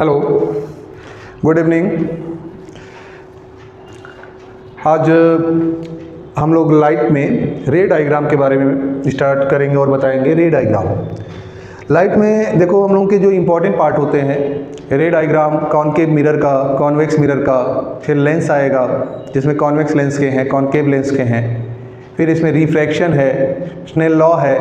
Hello, good evening. आज हम लोग लाइट में रे डायग्राम के बारे में स्टार्ट करेंगे और बताएंगे। रे डायग्राम लाइट में देखो, हम लोगों के जो इम्पोर्टेंट पार्ट होते हैं, रे डायग्राम, कॉनकेव मिरर का, कॉन्वेक्स मिरर का, फिर लेंस आएगा जिसमें कॉन्वेक्स लेंस के हैं, कॉनकेव लेंस के हैं, फिर इसमें रिफ्रैक्शन है, स्नेल लॉ है।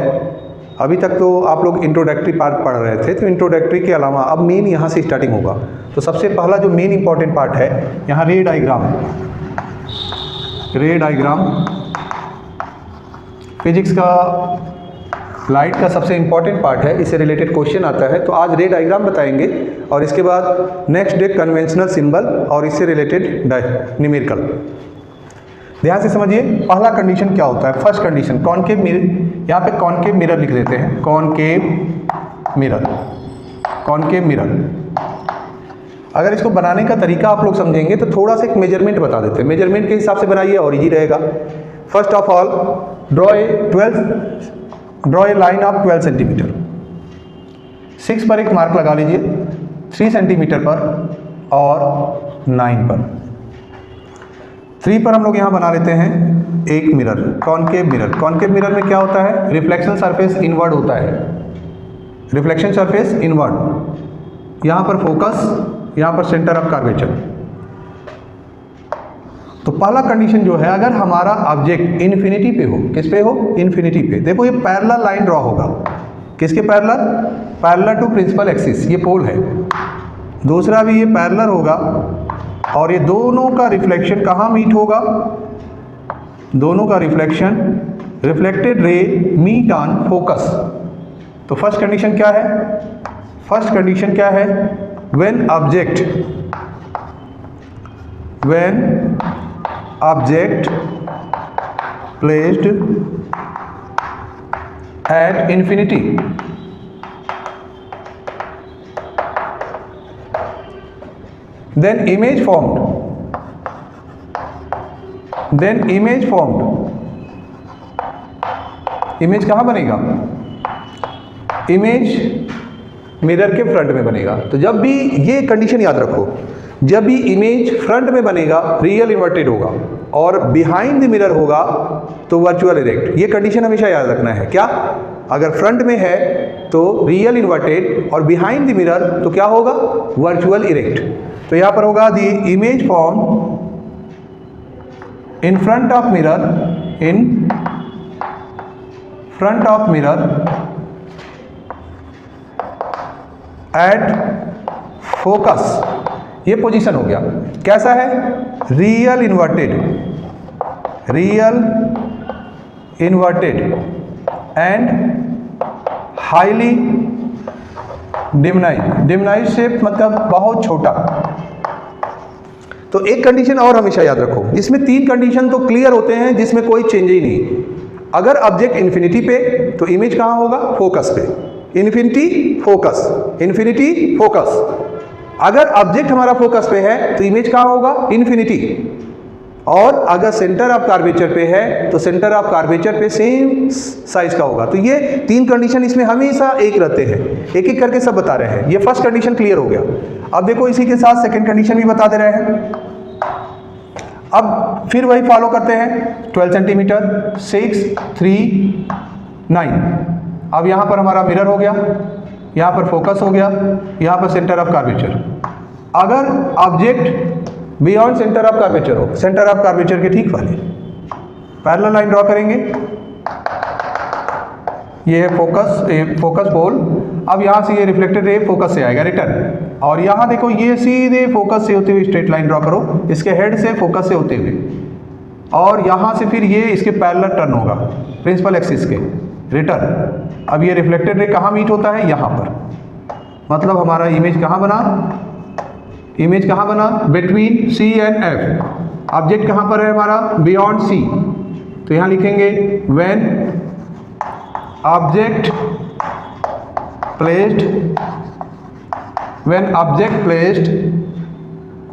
अभी तक तो आप लोग इंट्रोडक्टरी पार्ट पढ़ रहे थे, तो इंट्रोडक्टरी के अलावा अब मेन यहाँ से स्टार्टिंग होगा। तो सबसे पहला जो मेन इंपॉर्टेंट पार्ट है यहाँ रे डायग्राम। रे डायग्राम फिजिक्स का, लाइट का सबसे इंपॉर्टेंट पार्ट है, इससे रिलेटेड क्वेश्चन आता है। तो आज रे डायग्राम बताएंगे और इसके बाद नेक्स्ट डे कन्वेंशनल सिंबल और इससे रिलेटेड न्यूमेरिकल। ध्यान से समझिए, पहला कंडीशन क्या होता है। फर्स्ट कंडीशन कॉनकेव मिरर, यहाँ पे कॉनकेव मिरर लिख देते हैं, कॉनकेव मिरर। कॉनकेव मिरर अगर इसको बनाने का तरीका आप लोग समझेंगे तो थोड़ा सा एक मेजरमेंट बता देते हैं। मेजरमेंट के हिसाब से बनाइए और इजी रहेगा। First of all draw a line of 12 centimetre. 6 पर एक मार्क लगा लीजिए, 3 सेंटीमीटर पर और 9 पर। 3 पर हम लोग यहाँ बना लेते हैं एक mirror, concave mirror. Concave mirror में क्या होता है, रिफ्लेक्शन सरफेस इनवर्ड होता है। रिफ्लेक्शन सरफेस इनवर्ड, यहाँ पर फोकस, यहाँ पर सेंटर ऑफ कर्वेचर। तो पहला कंडीशन जो है, अगर हमारा ऑब्जेक्ट इन्फिनिटी पे हो, किस पे हो, इन्फिनिटी पे। देखो ये पैरेलल लाइन ड्रॉ होगा, किसके parallel, parallel to principal axis, ये पोल है। दूसरा भी ये पैरेलल होगा और ये दोनों का रिफ्लेक्शन कहाँ मीट होगा, दोनों का reflection, reflected ray meet on focus. तो फर्स्ट कंडीशन क्या है, फर्स्ट कंडीशन क्या है, when object placed at infinity then image formed, image कहाँ बनेगा, इमेज मिरर के फ्रंट में बनेगा। तो जब भी, ये कंडीशन याद रखो, जब भी इमेज फ्रंट में बनेगा रियल इन्वर्टेड होगा और बिहाइंड द मिरर होगा तो वर्चुअल इरेक्ट। ये कंडीशन हमेशा याद रखना है। क्या, अगर फ्रंट में है तो रियल इन्वर्टेड और बिहाइंड द मिरर तो क्या होगा, वर्चुअल इरेक्ट। तो यहाँ पर होगा the image form in front of mirror, in front of mirror at focus. ये पोजीशन हो गया, कैसा है, real inverted and highly diminished shape, मतलब बहुत छोटा। तो एक कंडीशन और हमेशा याद रखो, इसमें 3 कंडीशन तो क्लियर होते हैं जिसमें कोई चेंज ही नहीं। अगर ऑब्जेक्ट इन्फिनिटी पे तो इमेज कहाँ होगा, फोकस पे, इन्फिनिटी फोकस। अगर ऑब्जेक्ट हमारा फोकस पे है तो इमेज कहाँ होगा, इन्फिनिटी। और अगर सेंटर ऑफ कर्वेचर पे है तो सेंटर ऑफ कर्वेचर पे सेम साइज का होगा। तो ये 3 कंडीशन इसमें हमेशा एक रहते हैं, एक एक करके सब बता रहे हैं। ये फर्स्ट कंडीशन क्लियर हो गया। अब देखो इसी के साथ सेकंड कंडीशन भी बता दे रहे हैं। अब फिर वही फॉलो करते हैं, 12 सेंटीमीटर, 6, 3, 9। अब यहाँ पर हमारा मिरर हो गया, यहाँ पर फोकस हो गया, यहाँ पर सेंटर ऑफ कर्वेचर। अगर object beyond centre of curvature हो, सेंटर ऑफ कर्वेचर के ठीक वाले पैरेलल लाइन ड्रॉ करेंगे। ये है फोकस पोल। अब यहाँ से ये रिफ्लेक्टेड रे फोकस से आएगा, रिटर्न। और यहाँ देखो ये सीधे फोकस से होते हुए स्ट्रेट लाइन ड्रॉ करो, इसके हेड से फोकस से होते हुए, और यहाँ से फिर ये इसके पैरेलल टर्न होगा प्रिंसिपल एक्सिस के, रिटर्न। अब ये रिफ्लेक्टेड रे कहाँ मीट होता है, यहाँ पर। मतलब हमारा इमेज कहाँ बना, इमेज कहाँ बना, between C and F. Object कहाँ पर है हमारा, बियॉन्ड सी। तो यहाँ लिखेंगे when object placed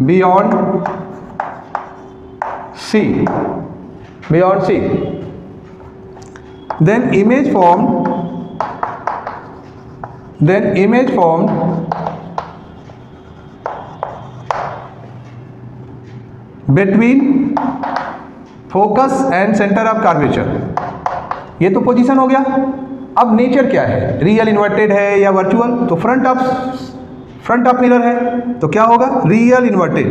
beyond C, then image formed between focus and centre of curvature. ये तो पोजीशन हो गया। अब नेचर क्या है, रियल इन्वर्टेड है या वर्चुअल? तो फ्रंट ऑफ मिरर है, तो क्या होगा? Real inverted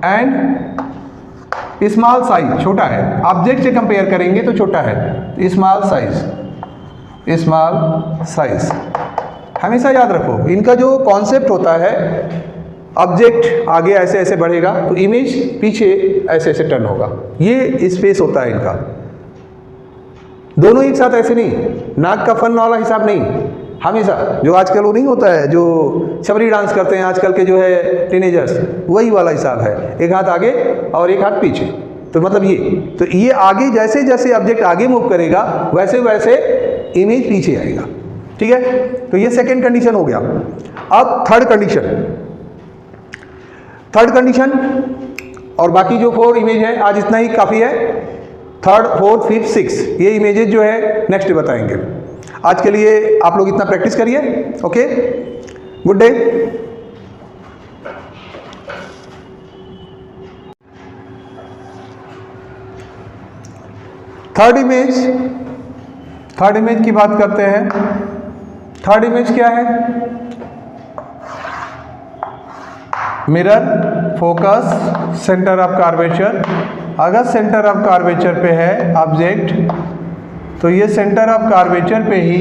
and small size, छोटा है। ऑब्जेक्ट से कंपेयर करेंगे तो छोटा है, स्मॉल साइज। हमेशा याद रखो, इनका जो कॉन्सेप्ट होता है, ऑब्जेक्ट आगे ऐसे ऐसे बढ़ेगा तो इमेज पीछे ऐसे ऐसे टर्न होगा, ये स्पेस होता है इनका। दोनों एक साथ ऐसे नहीं, नाक का फन वाला हिसाब नहीं, हमेशा जो आजकल वो नहीं होता है, जो छबरी डांस करते हैं आजकल के जो है टीनेजर्स, वही वाला हिसाब है, एक हाथ आगे और एक हाथ पीछे। तो मतलब ये आगे जैसे जैसे ऑब्जेक्ट आगे मूव करेगा वैसे वैसे इमेज पीछे आएगा, ठीक है। तो ये सेकेंड कंडीशन हो गया। अब थर्ड कंडीशन और बाकी जो 4 इमेज है, आज इतना ही काफ़ी है। थर्ड, फोर्थ, फिफ्थ, सिक्स, ये इमेजेस जो है नेक्स्ट डे बताएंगे। आज के लिए आप लोग इतना प्रैक्टिस करिए। Okay, good day. Third image की बात करते हैं। थर्ड इमेज क्या है? Mirror, focus, centre of curvature. अगर सेंटर ऑफ कर्वेचर पे है ऑब्जेक्ट, तो ये सेंटर ऑफ कर्वेचर पे ही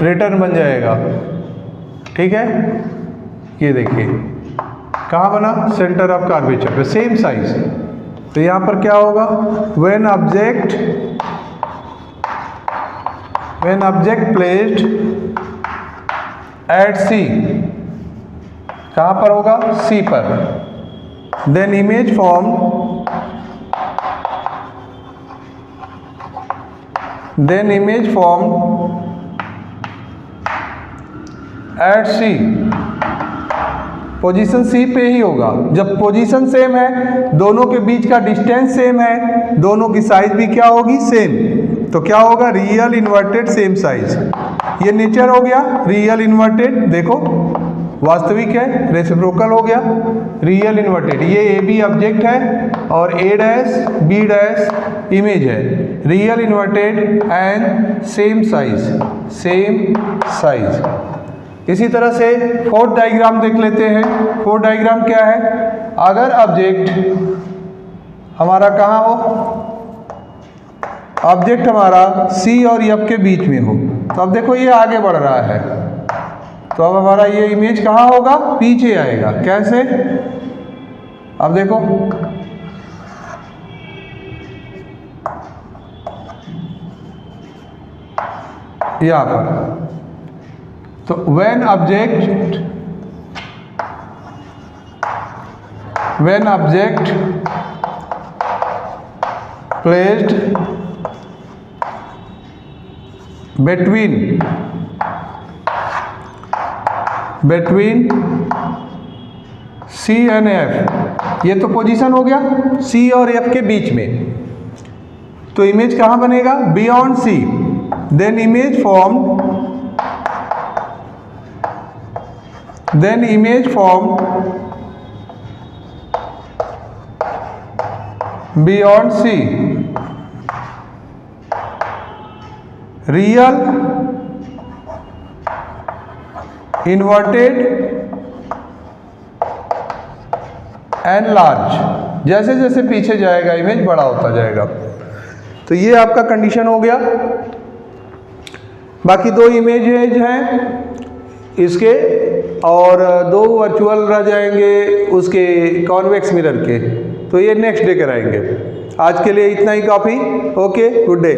रिटर्न बन जाएगा, ठीक है। ये देखिए कहाँ बना? सेंटर ऑफ कर्वेचर पे, सेम साइज। तो यहाँ पर क्या होगा? व्हेन ऑब्जेक्ट प्लेस्ड एट सी, कहाँ पर होगा? सी पर। देन इमेज फॉर्म एट सी, पोजीशन सी पे ही होगा। जब पोजीशन सेम है, दोनों के बीच का डिस्टेंस सेम है, दोनों की साइज भी क्या होगी? सेम। तो क्या होगा? Real inverted same size. ये नेचर हो गया रियल इन्वर्टेड, देखो वास्तविक है, रेसिप्रोकल हो गया, रियल इन्वर्टेड। ये ए बी ऑब्जेक्ट है और ए डैश बी डैश इमेज है, real inverted and same size. इसी तरह से फोर्थ डायग्राम देख लेते हैं। फोर्थ डायग्राम क्या है? अगर ऑब्जेक्ट हमारा कहाँ हो? ऑब्जेक्ट हमारा सी और एफ के बीच में हो, तो अब देखो ये आगे बढ़ रहा है, तो अब हमारा ये इमेज कहाँ होगा? पीछे आएगा। कैसे? अब देखो, यहाँ पर। तो when object placed between C and F, ये तो पोजीशन हो गया C और F के बीच में, तो इमेज कहाँ बनेगा? Beyond C। Then image form beyond C, real inverted and large। जैसे जैसे पीछे जाएगा इमेज बड़ा होता जाएगा। तो ये आपका कंडीशन हो गया। बाकी 2 इमेजेज हैं इसके और 2 वर्चुअल रह जाएंगे उसके कॉन्वेक्स मिरर के, तो ये नेक्स्ट डे कराएंगे। आज के लिए इतना ही काफ़ी। Okay, good day.